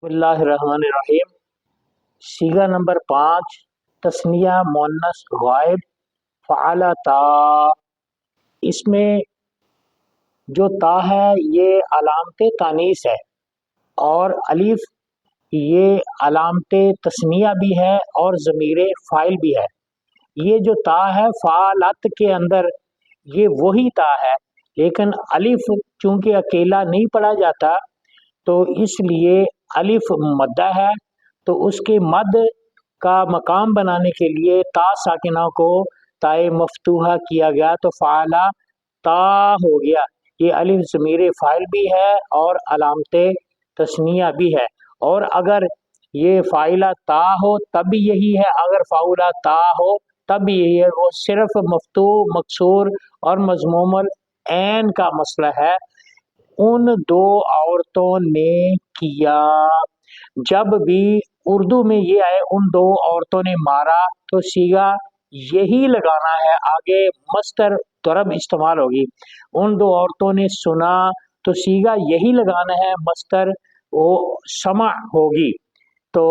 बिस्मिल्लाह रहमान रहीम। सीगा नंबर 5, तस्निया मुअन्नस गायब फ़अला ता। इसमें जो ता है ये अलामत तानीस है और अलिफ ये अलामत तस्निया भी है और ज़मीर फ़ाइल भी है। ये जो ता है फ़ालत के अंदर ये वही ता है, लेकिन अलिफ चूंकि अकेला नहीं पढ़ा जाता तो इसलिए अलिफ मद्दा है, तो उसके मद का मकाम बनाने के लिए ता साकिना को ताए मफ्तूहा किया गया, तो फ़ाला ता हो गया। ये अलिफ ज़मीर फ़ाइल भी है और अलामत तस्निया भी है। और अगर ये फ़ाइला ता हो तब भी यही है, अगर फ़ाउला ता हो तब भी यही है। वो सिर्फ मफ्तू, मकसूर और मज़मूमुल ऐन का मसला है। उन दो औरतों ने किया, जब भी उर्दू में ये आए उन दो औरतों ने मारा तो सीगा यही लगाना है, आगे मस्तर तरब इस्तेमाल होगी। उन दो औरतों ने सुना तो सीगा यही लगाना है, मस्तर वो समा होगी। तो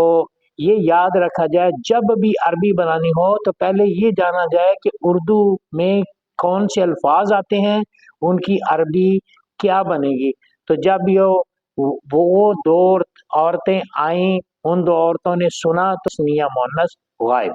ये याद रखा जाए, जब भी अरबी बनानी हो तो पहले ये जाना जाए कि उर्दू में कौन से अल्फाज आते हैं, उनकी अरबी क्या बनेगी। तो जब वो दो औरतें आईं, उन दो औरतों ने सुना तो तस्निया मुअन्नस गायब।